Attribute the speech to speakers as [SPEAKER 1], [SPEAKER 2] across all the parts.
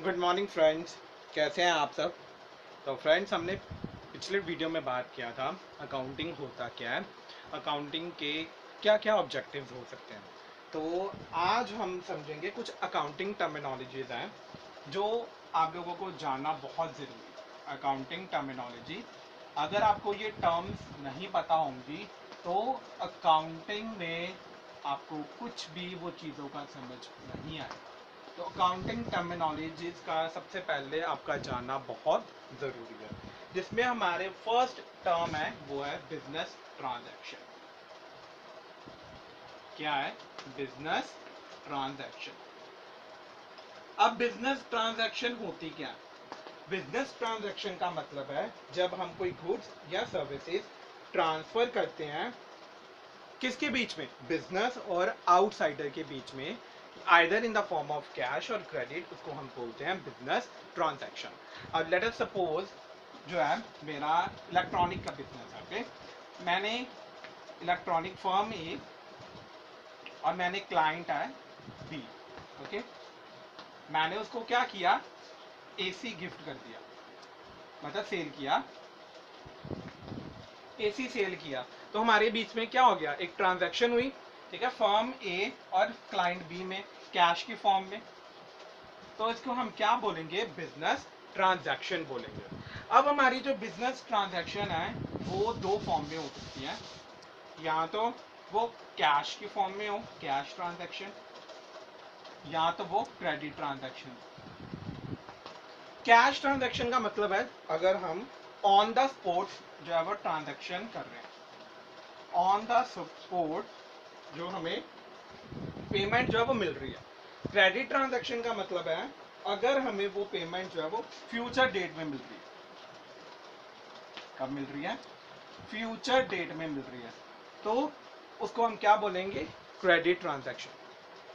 [SPEAKER 1] Good morning friends, कैसे हैं आप सब। तो फ्रेंड्स, हमने पिछले वीडियो में बात किया था अकाउंटिंग होता क्या है, अकाउंटिंग के क्या क्या ऑब्जेक्टिव्स हो सकते हैं। तो आज हम समझेंगे कुछ अकाउंटिंग टर्मिनोलॉजीज हैं जो आप लोगों को जानना बहुत ज़रूरी है। अकाउंटिंग टर्मिनोलॉजी, अगर आपको ये टर्म्स नहीं पता होंगी तो अकाउंटिंग में आपको कुछ भी वो चीज़ों का समझ नहीं आएगा। तो अकाउंटिंग टर्मिनोलॉजीज का सबसे पहले आपका जानना बहुत ज़रूरी है, जिसमें हमारे फर्स्ट टर्म है वो है बिजनेस ट्रांजैक्शन। क्या है बिजनेस ट्रांजैक्शन? अब बिजनेस ट्रांजैक्शन होती क्या है? बिजनेस ट्रांजैक्शन का मतलब है जब हम कोई गुड्स या सर्विसेज ट्रांसफर करते हैं, किसके बीच में? बिजनेस और आउटसाइडर के बीच में, either in the form of cash और क्रेडिट, उसको हम बोलते हैं बिजनेस ट्रांजैक्शन। अब लेट अस सपोज जो है मेरा इलेक्ट्रॉनिक का बिजनेस है, ओके। मैंने इलेक्ट्रॉनिक फर्म ए और मैंने क्लाइंट है बी, ओके। मैंने उसको क्या किया? एसी गिफ्ट कर दिया, मतलब सेल किया, एसी सेल किया। तो हमारे बीच में क्या हो गया? एक ट्रांजैक्शन हुई, ठीक है, फर्म ए और क्लाइंट बी में, कैश की फॉर्म में। तो इसको हम क्या बोलेंगे? बिजनेस ट्रांजैक्शन बोलेंगे। अब हमारी जो बिजनेस ट्रांजैक्शन है वो दो फॉर्म में हो सकती है, या तो वो कैश की फॉर्म में हो, कैश ट्रांजैक्शन, या तो वो क्रेडिट ट्रांजैक्शन। कैश ट्रांजैक्शन का मतलब है अगर हम ऑन द स्पॉट जो है वो ट्रांजैक्शन कर रहे हैं, ऑन द स्पॉट जो हमें पेमेंट जो है वो मिल रही है। क्रेडिट ट्रांजैक्शन का मतलब है अगर हमें वो पेमेंट जो है वो फ्यूचर डेट में मिल रही है। कब मिल रही है? फ्यूचर डेट में मिल रही है, तो उसको हम क्या बोलेंगे? Credit transaction.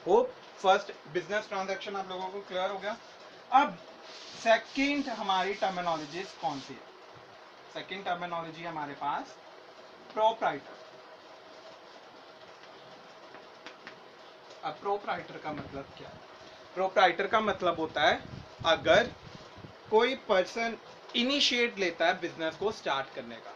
[SPEAKER 1] Hope first business transaction आप लोगों को क्लियर हो गया। अब सेकंड हमारी टर्मिनोलॉजी कौन सी है? सेकंड टर्मिनोलॉजी हमारे पास प्रोप्राइटर। अब प्रोप्राइटर का मतलब क्या है? प्रोप्राइटर का मतलब होता है अगर कोई पर्सन इनिशिएट लेता है बिजनेस को स्टार्ट करने का,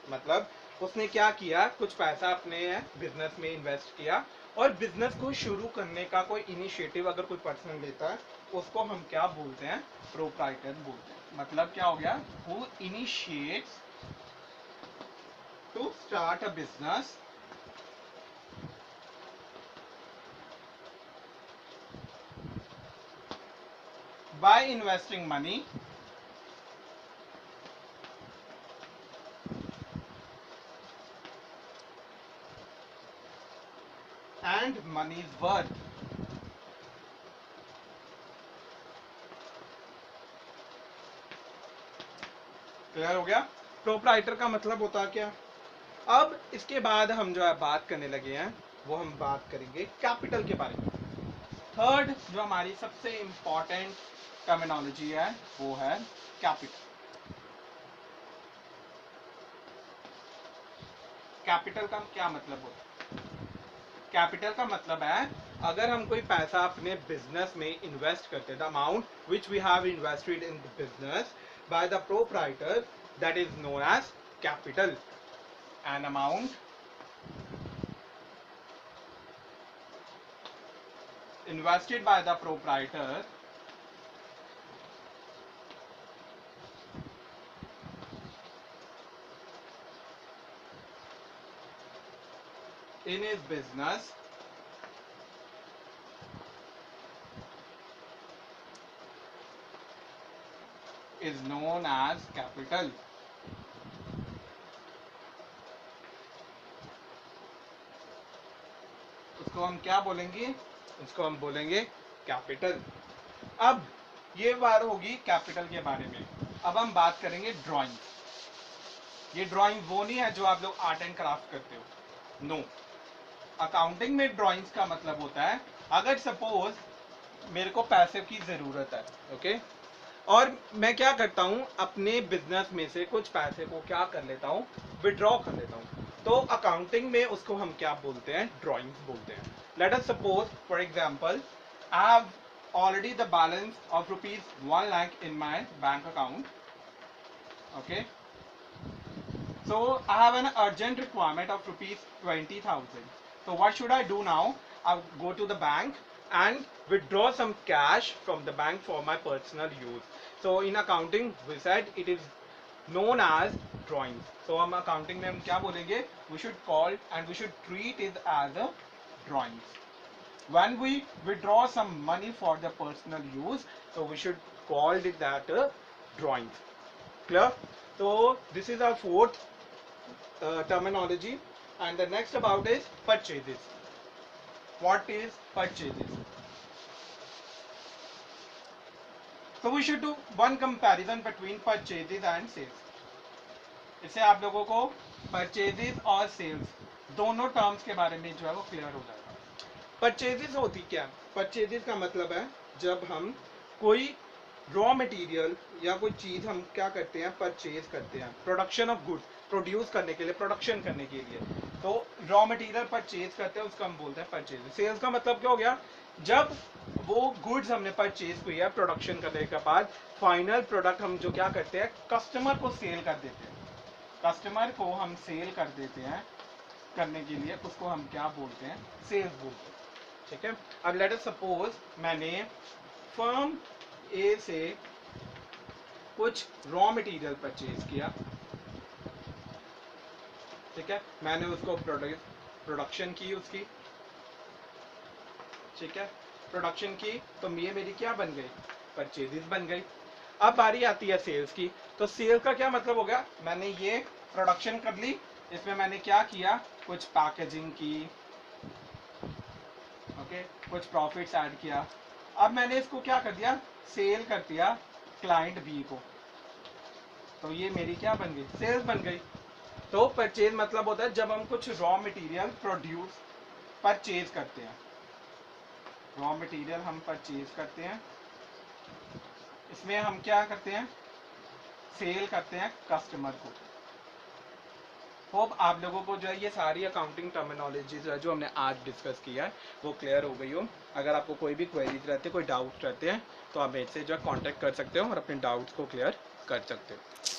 [SPEAKER 1] मतलब उसने क्या किया? कुछ पैसा अपने बिजनेस में इन्वेस्ट किया और बिजनेस को शुरू करने का कोई इनिशिएटिव अगर कोई पर्सन लेता है, उसको हम क्या बोलते हैं? प्रोप्राइटर बोलते हैं। मतलब क्या हो गया? Who initiates to start a business by investing money and money's worth। Clear हो गया? प्रोप्राइटर का मतलब होता है क्या? अब इसके बाद हम जो है बात करने लगे हैं, वो हम बात करेंगे कैपिटल के बारे में। थर्ड जो हमारी सबसे इंपॉर्टेंट टर्मिनोलॉजी है वो है कैपिटल। कैपिटल का क्या मतलब होता है? कैपिटल का मतलब है अगर हम कोई पैसा अपने बिजनेस में इन्वेस्ट करते हैं, the amount which we have invested in the business by the proprietor, that is known as capital. An amount invested by the proprietor in his business is known as capital। उसको हम क्या बोलेंगे? उसको हम बोलेंगे capital. अब ये बात होगी कैपिटल के बारे में। अब हम बात करेंगे ड्राइंग। ये ड्राइंग वो नहीं है जो आप लोग आर्ट एंड क्राफ्ट करते हो, नो। अकाउंटिंग में ड्राइंग्स का मतलब होता है अगर सपोज मेरे को पैसे की जरूरत है, ओके, और मैं क्या करता हूं? अपने बिजनेस में से कुछ पैसे को क्या कर लेता हूं? विड्रॉ कर लेता हूं। तो अकाउंटिंग में उसको हम क्या बोलते हैं? ड्राइंग्स बोलते हैं। Let us suppose for example I have already the balance of rupees 1 lakh in my bank account. Okay, so I have an urgent requirement of rupees 20,000. So what should I do now? I'll go to the bank and withdraw some cash from the bank for my personal use. So in accounting we said it is known as drawings. So हम accounting में हम क्या बोलेंगे? We should call and we should treat it as a drawings. When we withdraw some money for the personal use, so we should call it that drawings. Clear? So this is our fourth terminology, and the next about is purchases. What is purchases? So we should do one comparison between purchases and sales. इससे आप लोगों को purchases और sales दोनों terms के बारे में जो है वो क्लियर हो जाएगा. परचेजेस होती क्या? परचेजेस का मतलब है जब हम कोई रॉ मटेरियल या कोई चीज हम क्या करते हैं, परचेज करते हैं प्रोडक्शन ऑफ गुड्स, प्रोड्यूस करने के लिए, प्रोडक्शन करने के लिए. तो रॉ मटेरियल परचेज करते हैं उसको हम बोलते हैं परचेज. सेल्स का मतलब क्या हो गया? जब वो गुड्स हमने परचेज किया है प्रोडक्शन करने के बाद फाइनल प्रोडक्ट हम जो क्या करते हैं, कस्टमर को सेल कर देते हैं. कस्टमर को हम सेल कर देते हैं करने के लिए, उसको हम क्या बोलते हैं? सेल्स बोलते हैं. ठीक है. अब लेट अस सपोज मैंने फर्म ए से कुछ रॉ मटेरियल परचेज किया. ठीक है. मैंने उसको प्रोडक्शन की उसकी. ठीक है. प्रोडक्शन की तो ये मेरी क्या बन गई? परचेजेस बन गई. अब बारी आती है सेल्स की. तो सेल का क्या मतलब हो गया? मैंने ये प्रोडक्शन कर ली, इसमें मैंने क्या किया? कुछ पैकेजिंग की. ओके, कुछ प्रॉफिट्स ऐड किया. अब मैंने इसको क्या कर दिया? सेल कर दिया क्लाइंट बी को. तो ये मेरी क्या बन गई? सेल्स बन गई. तो परचेज मतलब होता है जब हम कुछ रॉ मटेरियल प्रोड्यूस परचेज करते हैं. रॉ मटेरियल हम परचेज करते हैं, इसमें हम क्या करते हैं? सेल करते हैं कस्टमर को. होप आप लोगों को जो है ये सारी अकाउंटिंग टर्मिनोलॉजी जो है जो हमने आज डिस्कस किया है वो क्लियर हो गई हो. अगर आपको कोई भी क्वेरीज रहते हैं, कोई डाउट रहते हैं, तो आप मेरे से जो है कांटेक्ट कर सकते हो और अपने डाउट्स को क्लियर कर सकते हो.